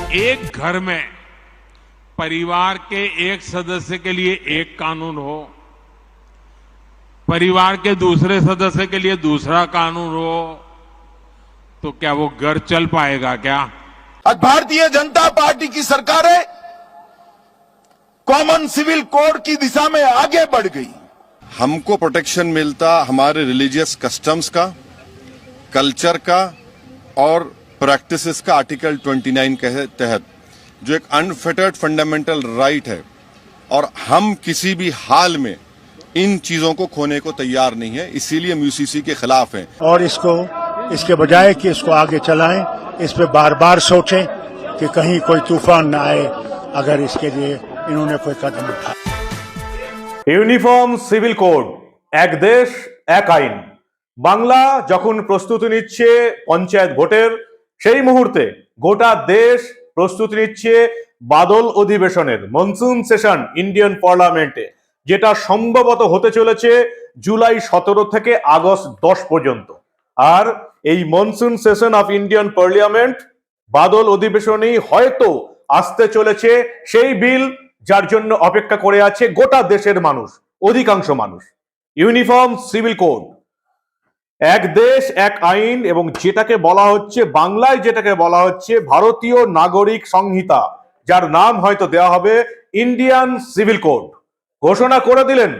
एक घर में परिवार के एक सदस्य के लिए एक कानून हो, परिवार के दूसरे सदस्य के लिए दूसरा कानून हो, तो क्या वो घर चल पाएगा क्या? आज भारतीय जनता पार्टी की सरकार है, कॉमन सिविल कोड की दिशा में आगे बढ़ गई। हमको प्रोटेक्शन मिलता हमारे रिलीजियस कस्टम्स का, कल्चर का और प्रैक्टिसेस का आर्टिकल 29 के तहत, जो एक अनफेटर्ड फंडामेंटल राइट है, और हम किसी भी हाल में इन चीजों को खोने को तैयार नहीं है, इसीलिए हम यूसीसी के खिलाफ हैं। और इसके बजाय कि इसको आगे चलाएं, इस पे बार बार सोचें कि कहीं कोई तूफान न आए अगर इसके लिए इन्होंने कोई कदम उठाया। ইউনিফর্ম সিভিল কোড, এক দেশ এক আইন। বাংলা যখন প্রস্তুতি নিচ্ছে পঞ্চায়েত ভোটের, সেই মুহূর্তে গোটা দেশ প্রস্তুতি নিচ্ছে বাদল অধিবেশনের, মনসুন সেশন ইন্ডিয়ান পার্লামেন্টে, যেটা সম্ভবত হতে চলেছে জুলাই 17 থেকে আগস্ট 10 পর্যন্ত। আর এই monsoon session of Indian parliament, বাদল অধিবেশনেই হয়তো আসতে চলেছে সেই বিল যার জন্য অপেক্ষা করে আছে গোটা দেশের মানুষ, অধিকাংশ মানুষ। ইউনিফর্ম সিভিল কোড, এক দেশ এক আইন, এবং যেটাকে বলা হচ্ছে বাংলায়, যেটাকে বলা হচ্ছে ভারতীয় নাগরিক সংহিতা, যার নাম হয়তো দেওয়া হবে ইন্ডিয়ান সিভিল কোড, ঘোষণা করে দিলেন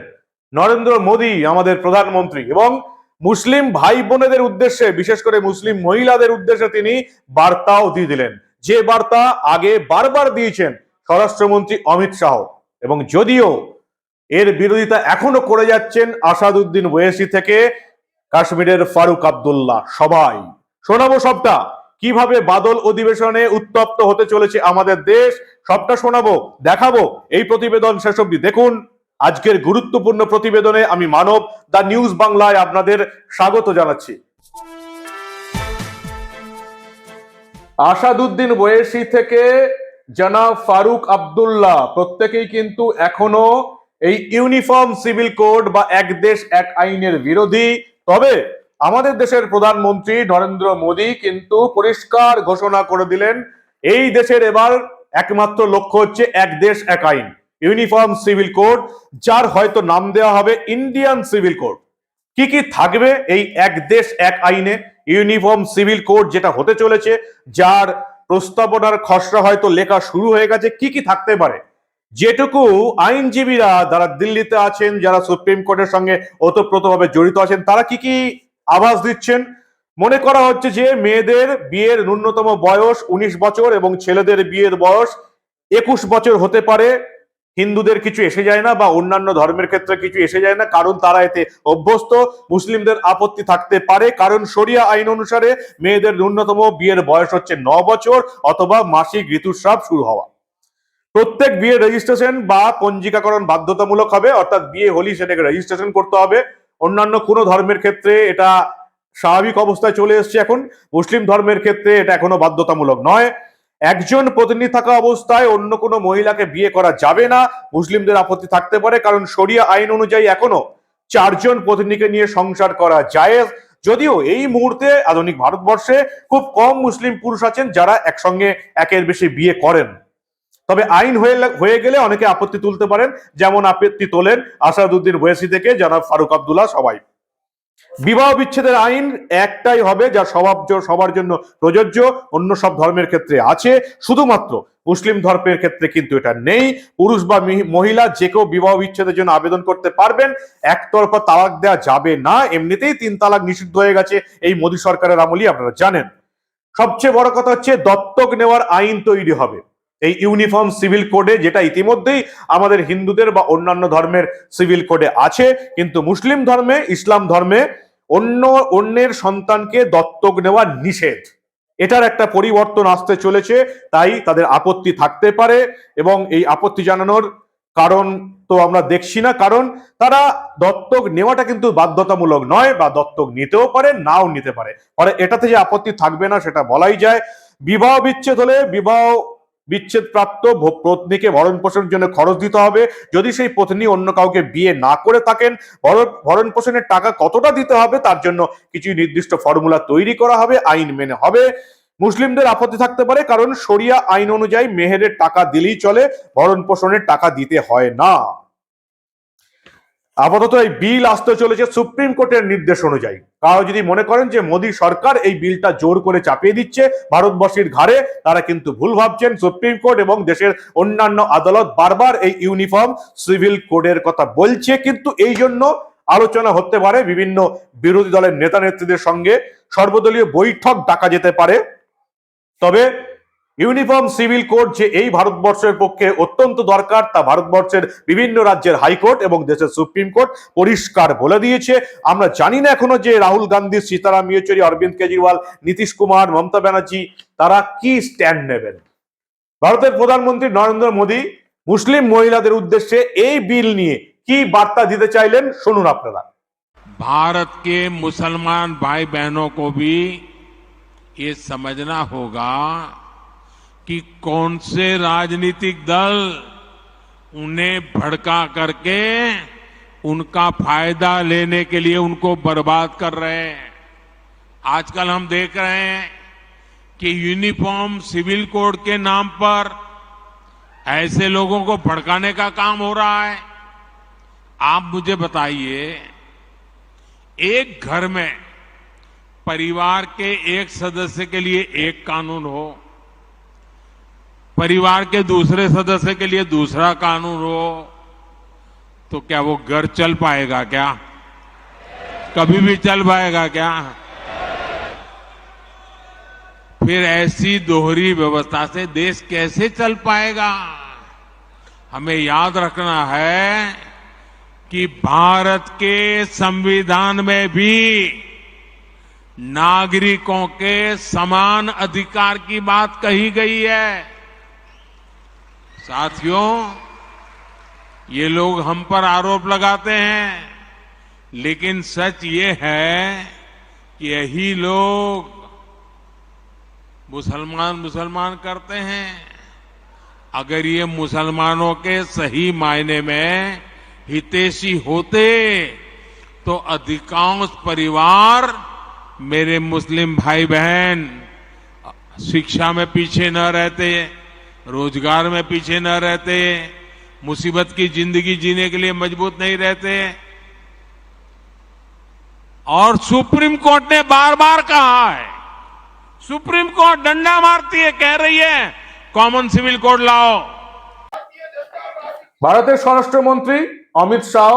নরেন্দ্র মোদী আমাদের প্রধানমন্ত্রী। এবং মুসলিম ভাই বোনেদের উদ্দেশ্যে, বিশেষ করে মুসলিম মহিলাদের উদ্দেশ্যে তিনি বার্তাও দিয়ে দিলেন, যে বার্তা আগে বারবার দিয়েছেন স্বরাষ্ট্রমন্ত্রী অমিত শাহ। এবং যদিও এর বিরোধিতা এখনো করে যাচ্ছেন আসাদুদ্দিন ওয়েসি থেকে কাশ্মীরের ফারুক আব্দুল্লাহ, সবাই শোনাবো সবটা, কিভাবে বাদল অধিবেশনে উত্তপ্ত হতে চলেছে আমাদের দেশ, সবটা শোনাবো, দেখাবো। এই প্রতিবেদন শেষ অবধি দেখুন। আজকের গুরুত্বপূর্ণ প্রতিবেদনে আমি মানব, দা নিউজ বাংলায় আপনাদের স্বাগত জানাচ্ছি। আসাদুদ্দিন ওয়েসি থেকে জনাব ফারুক আব্দুল্লাহ, প্রত্যেকেই কিন্তু এখনো এই ইউনিফর্ম সিভিল কোড বা এক দেশ এক আইনের বিরোধী। তবে আমাদের দেশের প্রধানমন্ত্রী নরেন্দ্র মোদী কিন্তু পরিষ্কার ঘোষণা করে দিলেন, এই দেশের এবার একমাত্র লক্ষ্য হচ্ছে এক দেশ এক আইন, ইউনিফর্ম সিভিল কোড, যার হয়তো নাম দেওয়া হবে ইন্ডিয়ান সিভিল কোড। কি কি থাকবে এই এক দেশ এক আইনে, ইউনিফর্ম সিভিল কোড যেটা হতে চলেছে, যার প্রস্তাবনার খসড়া হয়তো লেখা শুরু হয়ে গেছে, কি কি থাকতে পারে, যেটুকু আইনজীবীরা যারা দিল্লিতে আছেন, যারা সুপ্রিম কোর্টের সঙ্গে ওতপ্রোতভাবে জড়িত আছেন, তারা কি কি আভাস দিচ্ছেন। মনে করা হচ্ছে যে মেয়েদের বিয়ের ন্যূনতম বয়স 19 বছর এবং ছেলেদের বিয়ের বয়স 21 বছর হতে পারে। হিন্দুদের কিছু এসে যায় না, বা অন্যান্য ধর্মের ক্ষেত্রে কিছু এসে যায় না, কারণ তারা এতে অভ্যস্ত। মুসলিমদের আপত্তি থাকতে পারে, কারণ শরিয়া আইন অনুসারে মেয়েদের ন্যূনতম বিয়ের বয়স হচ্ছে 9 বছর অথবা মাসিক ঋতুস্রাব শুরু হওয়া। প্রত্যেক বিয়ে রেজিস্ট্রেশন বা পঞ্জিকাকরণ বাধ্যতামূলক হবে, অর্থাৎ বিয়ে হলি সেটাকে রেজিস্ট্রেশন করতে হবে। অন্যান্য কোনো ধর্মের ক্ষেত্রে এটা স্বাভাবিক অবস্থায় চলে এসছে এখন, মুসলিম ধর্মের ক্ষেত্রে এটা এখনো বাধ্যতামূলক নয়। একজন প্রতিনিধি থাকা অবস্থায় অন্য কোনো মহিলাকে বিয়ে করা যাবে না, মুসলিমদের আপত্তি থাকতে পারে, কারণ শরিয়া আইন অনুযায়ী এখনো 4 জন প্রতিনিধিকে নিয়ে সংসার করা জায়েজ। যদিও এই মুহূর্তে আধুনিক ভারতবর্ষে খুব কম মুসলিম পুরুষ আছেন যারা একসঙ্গে একের বেশি বিয়ে করেন, তবে আইন হয়ে গেলে অনেকে আপত্তি তুলতে পারেন, যেমন আপত্তি তোলেন আসাদুদ্দিন ওয়েসি থেকে জনাব ফারুক আব্দুল্লাহ সবাই। বিবাহ বিচ্ছেদের আইন একটাই হবে, যা সবার জন্য প্রযোজ্য, অন্য সব ধর্মের ক্ষেত্রে আছে, শুধুমাত্র মুসলিম ধর্মের ক্ষেত্রে কিন্তু এটা নেই। পুরুষ বা মহিলা যে কেউ বিবাহ বিচ্ছেদের জন্য আবেদন করতে পারবেন, একতরফা তালাক দেওয়া যাবে না। এমনিতেই 3 তালাক নিষিদ্ধ হয়ে গেছে এই মোদী সরকারের আমলেই, আপনারা জানেন। সবচেয়ে বড় কথা হচ্ছে দত্তক নেওয়ার আইন তৈরি হবে এই ইউনিফর্ম সিভিল কোডে, যেটা ইতিমধ্যেই আমাদের হিন্দুদের বা অন্যান্য ধর্মের সিভিল কোডে আছে, কিন্তু মুসলিম ধর্মে, ইসলাম ধর্মে অন্যের সন্তানকে দত্তক নেওয়া নিষেধ। এটার একটা পরিবর্তন আসতে চলেছে, তাই তাদের আপত্তি থাকতে পারে, এবং এই আপত্তি জানানোর কারণ তো আমরা দেখছি না, কারণ তারা দত্তক নেওয়াটা কিন্তু বাধ্যতামূলক নয়, বা দত্তক নিতেও পারে, নাও নিতে পারে। ফলে এটাতে যে আপত্তি থাকবে না সেটা বলাই যায়। বিবাহ বিচ্ছেদ হলে বিবাহ বিচ্ছেদ প্রাপ্ত পত্নীকে ভরণ পোষণের জন্য খরচ দিতে হবে। যদি সেই পত্নী অন্য কাউকে বিয়ে না করে থাকেন, ভরণ পোষণের টাকা কতটা দিতে হবে তার জন্য কিছু নির্দিষ্ট ফর্মুলা তৈরি করা হবে, আইন মেনে হবে। মুসলিমদের আপত্তি থাকতে পারে, কারণ শরিয়া আইন অনুযায়ী মেহেরের টাকা দিলেই চলে, ভরণ পোষণের টাকা দিতে হয় না। আপাতত এই বিল আসতে চলেছে সুপ্রিম কোর্টের নির্দেশ অনুযায়ী। কারো যদি মনে করেন যে মোদী সরকার এই বিলটা জোর করে চাপিয়ে দিচ্ছে ভারতবর্ষের ঘাড়ে, তারা কিন্তু ভুল ভাবছেন। সুপ্রিম কোর্ট এবং দেশের অন্যান্য আদালত বারবার এই ইউনিফর্ম সিভিল কোডের কথা বলছে, কিন্তু এই জন্য আলোচনা হতে পারে, বিভিন্ন বিরোধী দলের নেতা নেত্রীদের সঙ্গে সর্বদলীয় বৈঠক ডাকা যেতে পারে। তবে ইউনিফর্ম সিভিল কোড যে এই ভারতবর্ষের পক্ষে অত্যন্ত দরকার, তা ভারতবর্ষের বিভিন্ন রাজ্যের হাইকোর্ট এবং দেশের সুপ্রিম কোর্ট পরিষ্কার বলে দিয়েছে। আমরা জানি না এখনো যে রাহুল গান্ধী, সীতারাম ইয়েচুরি, অরবিন্দ কেজরিওয়াল, নীতিশ কুমার, মমতা ব্যানার্জি তারা কি স্ট্যান্ড নেবেন। ভারতের প্রধানমন্ত্রী নরেন্দ্র মোদী মুসলিম মহিলাদের উদ্দেশ্যে এই বিল নিয়ে কি বার্তা দিতে চাইলেন শুনুন আপনারা। भारत के मुसलमान भाई बहनों को भी ये समझना होगा कि कौन से राजनीतिक दल उन्हें भड़का करके उनका फायदा लेने के लिए उनको बर्बाद कर रहे हैं। आजकल हम देख रहे हैं कि यूनिफॉर्म सिविल कोड के नाम पर ऐसे लोगों को भड़काने का काम हो रहा है। आप मुझे बताइए, एक घर में परिवार के एक सदस्य के लिए एक कानून हो, परिवार के दूसरे सदस्य के लिए दूसरा कानून हो, तो क्या वो घर चल पाएगा? क्या कभी भी चल पाएगा क्या? फिर ऐसी दोहरी व्यवस्था से देश कैसे चल पाएगा? हमें याद रखना है कि भारत के संविधान में भी नागरिकों के समान अधिकार की बात कही गई है। साथियों, ये लोग हम पर आरोप लगाते हैं, लेकिन सच ये है कि यही लोग मुसलमान करते हैं। अगर ये मुसलमानों के सही मायने में हितैषी होते तो अधिकांश परिवार, मेरे मुस्लिम भाई बहन, शिक्षा में पीछे न रहते, रोजगार में पीछे न रहते, मुसीबत की जिंदगी जीने के लिए मजबूत नहीं रहते। और सुप्रीम कोर्ट ने बार बार कहा है, सुप्रीम कोर्ट डंडा मारती है, कह रही है कॉमन सिविल कोड लाओ। ভারতের স্বরাষ্ট্রমন্ত্রী অমিত শাহ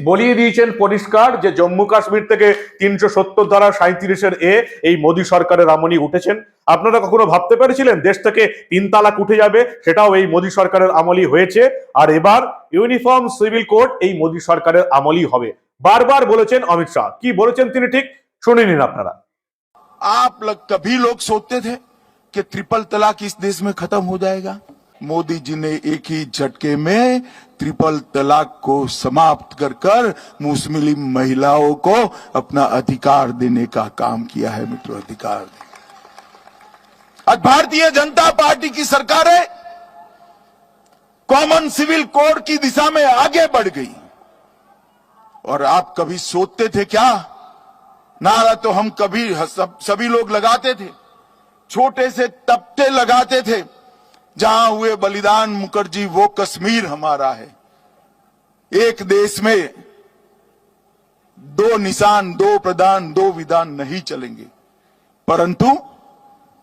বলিয়ে দিয়েছেন পরিষ্কার যে জম্মু কাশ্মীর থেকে 370 ধারা 37 এ এই মোদী সরকারের আমলি উঠেছেন। আপনারা কখনো ভাবতে পেরেছিলেন দেশ থেকে 3 তালাক উঠে যাবে? সেটাও এই মোদী সরকারের আমলি হয়েছে। আর এবার ইউনিফর্ম সিভিল কোড এই মোদী সরকারের আমলি হবে, বারবার বলেছেন অমিত শাহ। কি বলেছেন তিনি ঠিক শুনে নিন আপনারা। कभी लोग सोचते थे कि ट्रिपल तलाक इस देश में खत्म हो जाएगा। मोदी जी ने एक ही झटके में ट्रिपल तलाक को समाप्त कर मुस्लिम महिलाओं को अपना अधिकार देने का काम किया है। मित्रों, अधिकार आज भारतीय जनता पार्टी की सरकार है, कॉमन सिविल कोड की दिशा में आगे बढ़ गई। और आप कभी सोचते थे क्या? नारा तो हम कभी सभी लोग लगाते थे, छोटे से तपटे लगाते थे, जहां हुए बलिदान मुखर्जी वो कश्मीर हमारा है। एक देश में 2 निशान, 2 प्रधान, 2 विधान नहीं चलेंगे। परंतु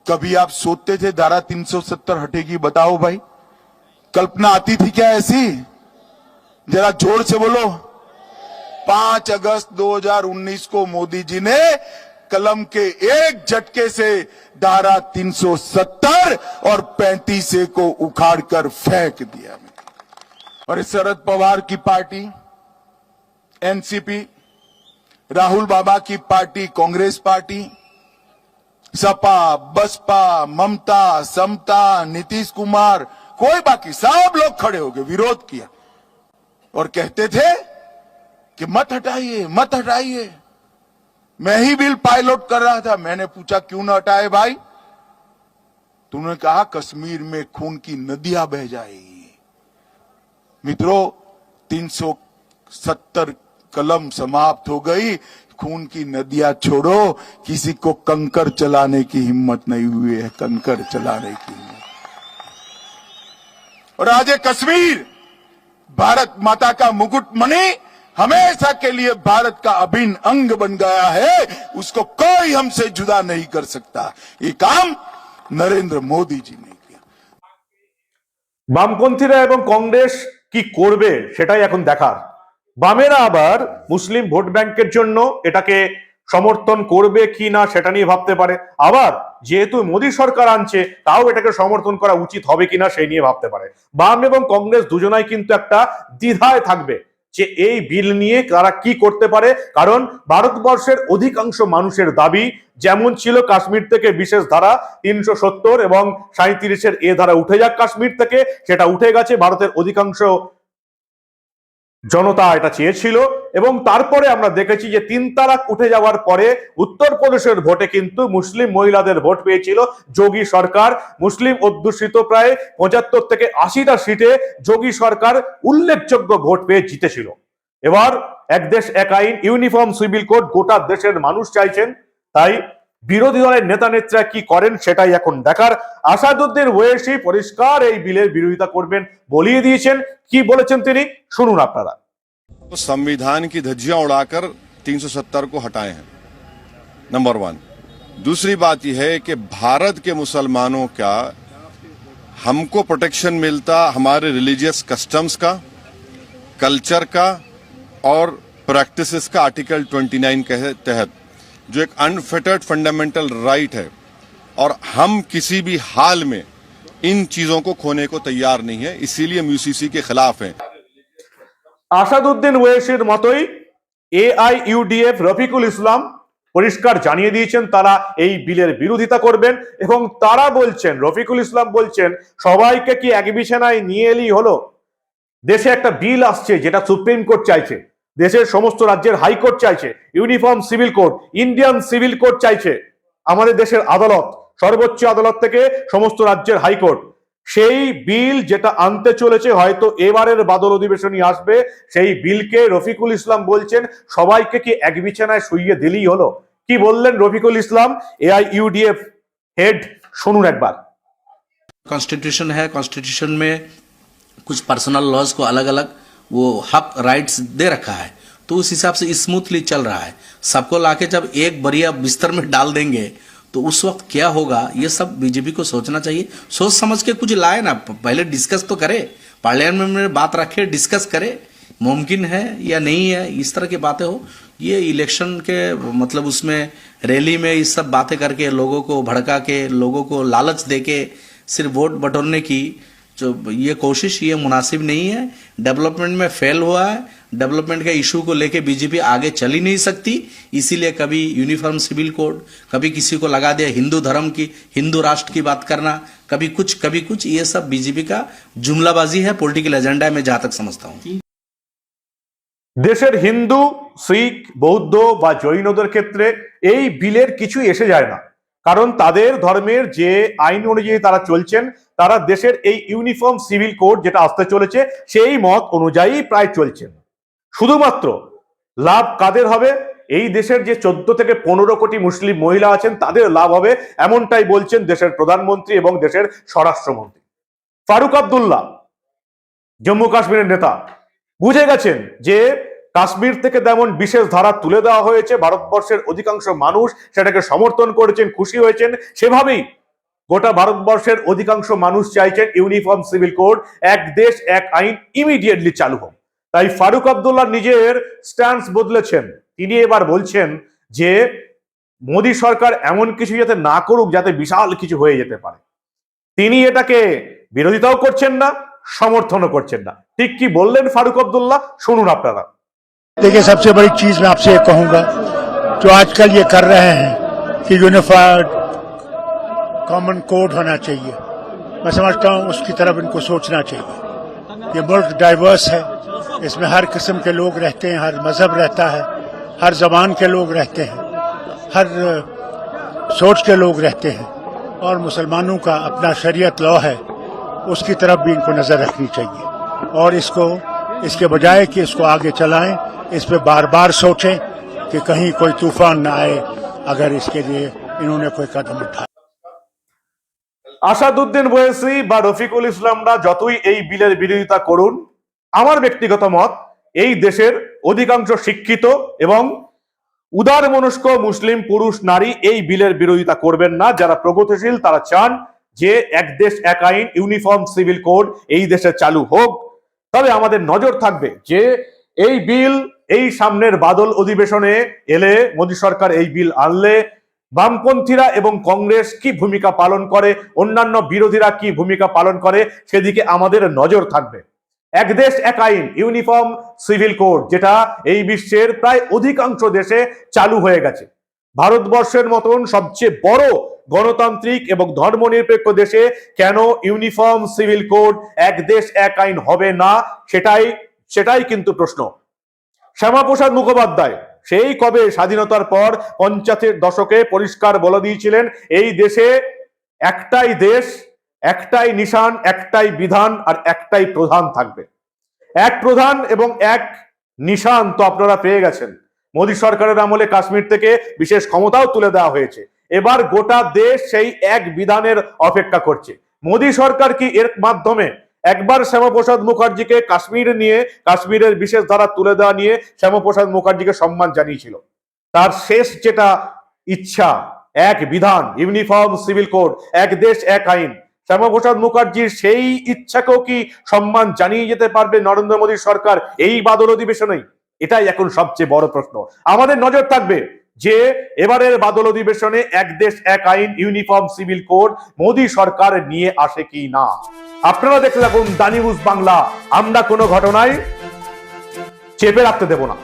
कभी आप सोचते थे धारा 370 हटेगी? बताओ भाई, कल्पना आती थी क्या ऐसी? जरा जोर से बोलो। 5 अगस्त 2019 को मोदी जी ने कलम के एक झटके से धारा 370 और 35 को उखाड़कर फेंक दिया। और शरद पवार की पार्टी एनसीपी, राहुल बाबा की पार्टी कांग्रेस पार्टी, सपा, बसपा, ममता, समता, नीतीश कुमार, कोई बाकी सब लोग खड़े हो गए, विरोध किया और कहते थे कि मत हटाइए, मत हटाइए। मैं ही बिल पायलट कर रहा था, मैंने पूछा क्यों न हटाए भाई? तूने कहा कश्मीर में खून की नदियां बह जाएगी। मित्रों, 370 कलम समाप्त हो गई, खून की नदियां छोड़ो, किसी को कंकर चलाने की हिम्मत नहीं हुई है, कंकर चलाने की हिम्मत। और आज ये कश्मीर भारत माता का मुकुटमणि हमेशा के लिए भारत का अभिन्न अंग बन गया है, उसको कोई हमसे जुदा नहीं कर सकता। ये काम नरेंद्र मोदी जी ने किया। বামপন্থীরা এবং কংগ্রেস কি করবে সেটাই এখন দেখার। বামেরা আবার মুসলিম ভোট ব্যাংকের জন্য এটাকে সমর্থন করবে কি না সেটা নিয়ে ভাবতে পারে, আবার যেহেতু মোদী সরকার আনছে তাও এটাকে সমর্থন করা উচিত হবে কিনা সেই নিয়ে ভাবতে পারে। বাম এবং কংগ্রেস দুজনাই কিন্তু একটা দ্বিধায় থাকবে যে এই বিল নিয়ে তারা কি করতে পারে, কারণ ভারতবর্ষের অধিকাংশ মানুষের দাবি যেমন ছিল কাশ্মীর থেকে বিশেষ ধারা 370 এবং 37-এর এ ধারা উঠে যাক কাশ্মীর থেকে, সেটা উঠে গেছে। ভারতের অধিকাংশ জনতা এটা চেয়েছিল এবং তারপরে আমরা দেখেছি যে 3 তালাক উঠে যাওয়ার পরে উত্তরপ্রদেশের ভোটে কিন্তু মুসলিম মহিলাদের ভোট পেয়েছিল যোগী সরকার। মুসলিম অধ্যুষিত প্রায় 75 থেকে 80টা সিটে যোগী সরকার উল্লেখযোগ্য ভোট পেয়ে জিতেছিল। এবার এক দেশ এক আইন, ইউনিফর্ম সিভিল কোড গোটা দেশের মানুষ চাইছেন, তাই বিরোধী দলের নেতা নেত্রীরা কি করেন সেটাই এখন দেখার। আসাদুদ্দিন ওয়েসি পরিষ্কার এই বিলের বিরোধিতা করবেন বলিয়ে দিয়েছেন। কি বলেছেন তিনি শুনুন আপনারা। संविधान की धज्जियां उड़ाकर 370 को हटाए हैं, नंबर 1। दूसरी बात यह है कि भारत के मुसलमानों का हमको प्रोटेक्शन मिलता हमारे रिलीजियस कस्टम्स का, कल्चर का और प्रैक्टिसेस का आर्टिकल 29 के तहत, जो एक अनफिटर्ड फंडामेंटल राइट है, और हम किसी भी हाल में इन चीजों को खोने को तैयार नहीं है, इसीलिए हम यूसीसी के खिलाफ हैं। আসাদুদ্দিন ওয়েসির মতোই এআইইউডিএফ রফিকুল ইসলাম পরিষ্কার জানিয়ে দিয়েছেন তারা এই বিলের বিরোধিতা করবেন এবং তারা বলছেন, রফিকুল ইসলাম বলছেন, সবাইকে কি এক বিছানায় নিয়ে এলেই হলো? দেশে একটা বিল আসছে যেটা সুপ্রিম কোর্ট চাইছে, দেশের সমস্ত রাজ্যের হাইকোর্ট চাইছে, uniform civil code, Indian civil code চাইছে আমাদের দেশের আদালত, সর্বোচ্চ আদালত থেকে সমস্ত রাজ্যের হাইকোর্ট। সেই বিল যেটা আনতে চলেছে, হয়তো এবারের বাদল অধিবেশনই আসবে, সেই বিলকে রফিকুল ইসলাম বলছেন সবাইকে কি এক বিছানায় শুইয়ে দিলেই হলো। কি বললেন রফিকুল ইসলাম, এআইইউডিএফ হেড, শুনুন একবার। कॉन्स्टिट्यूशन है, कॉन्स्टिट्यूशन में कुछ पर्सनल लॉज को अलग अलग वो हक राइट्स दे रखा है, तो उस हिसाब से स्मूथली चल रहा है। सबको लाके जब एक बढ़िया बिस्तर में डाल देंगे तो उस वक्त क्या होगा, ये सब बीजेपी को सोचना चाहिए। सोच समझ के कुछ लाए ना, पहले डिस्कस तो करे, पार्लियामेंट में बात रखे, डिस्कस करे, मुमकिन है या नहीं है, इस तरह की बातें हो। ये इलेक्शन के मतलब उसमें रैली में इस सब बातें करके लोगों को भड़का के, लोगों को लालच देके सिर्फ वोट बटोरने की जो ये कोशिश, ये मुनासिब नहीं है। डेवलपमेंट में फेल हुआ है, डेवलपमेंट के इशू को लेके बीजेपी आगे चल ही नहीं सकती, इसीलिए कभी यूनिफॉर्म सिविल कोड, कभी किसी को लगा दिया हिंदू धर्म की, हिंदू राष्ट्र की बात करना, कभी कुछ, ये सब बीजेपी का जुमलाबाजी है पॉलिटिकल एजेंडा में, जहां तक समझता हूं। দেশের হিন্দু, শিখ, বৌদ্ধ বা জৈনদের ক্ষেত্রে এই বিলের কিছুই এসে যায় না, কারণ তাদের ধর্মের যে আইন অনুযায়ী তারা চলছেন, তারা দেশের এই ইউনিফর্ম সিভিল কোড যেটা আসতে চলেছে সেই মত অনুযায়ী প্রায় চলছেন। শুধুমাত্র লাভ কাদের হবে, এই দেশের যে 14 থেকে 15 কোটি মুসলিম মহিলা আছেন তাদের লাভ হবে, এমনটাই বলছেন দেশের প্রধানমন্ত্রী এবং দেশের স্বরাষ্ট্রমন্ত্রী। ফারুক আব্দুল্লাহ জম্মু কাশ্মীরের নেতা বুঝে গেছেন যে কাশ্মীর থেকে যেমন বিশেষ ধারা তুলে দেওয়া হয়েছে, ভারতবর্ষের অধিকাংশ মানুষ সেটাকে সমর্থন করেছেন, খুশি হয়েছেন, সেভাবেই গোটা ভারতবর্ষের অধিকাংশ মানুষ চাইছেন ইউনিফর্ম সিভিল কোড, এক দেশ এক আইন ইমিডিয়েটলি চালু হোক। তাই ফারুক আব্দুল্লাহ নিজের স্ট্যান্স বদলেছেন, তিনি এবার বলছেন যে মোদী সরকার এমন কিছু যাতে না করুক যাতে বিশাল কিছু হয়ে যেতে পারে। তিনি এটাকে বিরোধিতাও করছেন না, সমর্থনও করছেন না। ঠিক কি বললেন ফারুক আব্দুল্লাহ, শুনুন আপনারা। देखिए, सबसे बड़ी चीज मैं आपसे ये कहूंगा, जो आजकल ये कर रहे हैं कि यूनिफाइड कॉमन कोड होना चाहिए, मैं समझता हूं उसकी तरफ इनको सोचना चाहिए। ये मुल्क डाइवर्स है, इसमें हर किस्म के लोग रहते हैं, हर मजहब रहता है, हर जबान के लोग रहते हैं, हर सोच के लोग रहते हैं, और मुसलमानों का अपना शरीयत लॉ है, उसकी तरफ भी इनको नजर रखनी चाहिए। और इसके बजाय कि इसको आगे चलाएं, इस पे बार बार सोचें कि कहीं कोई तूफान न आए अगर इसके लिए इन्होंने कोई कदम उठाया। আসাদুদ্দিন ওয়েসি বা রফিকুল ইসলামরা যতই এই বিলের বিরোধিতা করুন, আমার ব্যক্তিগত মত এই দেশের অধিকাংশ শিক্ষিত এবং উদার মনস্ক মুসলিম পুরুষ নারী এই বিলের বিরোধিতা করবেন না। যারা প্রগতিশীল তারা চান যে এক দেশ এক আইন, ইউনিফর্ম সিভিল কোড এই দেশে চালু হোক। তবে আমাদের নজর থাকবে যে এই বিল এই সামনের বাদল অধিবেশনে এলে, মোদী সরকার এই বিল আনলে বামপন্থীরা এবং কংগ্রেস কি ভূমিকা পালন করে, অন্যান্য বিরোধীরা কি ভূমিকা পালন করে, সেদিকে আমাদের নজর থাকবে। এক দেশ এক আইন, ইউনিফর্ম সিভিল কোড, যেটা এই বিশ্বের প্রায় অধিকাংশ দেশে চালু হয়ে গেছে। ভারতবর্ষের মতন সবচেয়ে বড় গণতান্ত্রিক এবং ধর্মনিরপেক্ষ দেশে কেন ইউনিফর্ম সিভিল কোড, এক দেশ এক আইন হবে না, সেটাই কিন্তু প্রশ্ন। শ্যামাপ্রসাদ মুখোপাধ্যায় সেই কবে স্বাধীনতার পর 50-এর দশকে পরিষ্কার বলে দিয়েছিলেন এই দেশে একটাই দেশ, একটাই নিশান, একটাই বিধান আর একটাই প্রধান থাকবে। এক প্রধান এবং এক নিশান তো আপনারা পেয়ে গেছেন। মোদী সরকারের আমলে কাশ্মীর থেকে বিশেষ ক্ষমতাও তুলে দেওয়া হয়েছে। এবার গোটা দেশ সেই এক বিধানের অপেক্ষা করছে। মোদী সরকার কি এর মাধ্যমে একবার শ্যামাপ্রসাদ মুখার্জিকে কাশ্মীরের বিশেষ ধারা তুলে দেওয়া নিয়ে শ্যামাপ্রসাদ মুখার্জিকে সম্মান জানিয়েছিল? তার শেষ যেটা ইচ্ছা, এক বিধান, ইউনিফর্ম সিভিল কোড, এক দেশ এক আইন, শ্যামাপ্রসাদ মুখার্জির সেই ইচ্ছাকেও কি সম্মান জানিয়ে যেতে পারবে নরেন্দ্র মোদী সরকার এই বাদল অধিবেশনেই? এটাই এখন সবচেয়ে বড় প্রশ্ন। আমাদের নজর থাকবে যে এবারের বাদল অধিবেশনে এক দেশ এক আইন, ইউনিফর্ম সিভিল কোড মোদী সরকার নিয়ে আসে কি না। আপনারা দেখতে থাকুন দা নিউজ বাংলা। আমরা কোনো ঘটনায় চেপে রাখতে দেব না।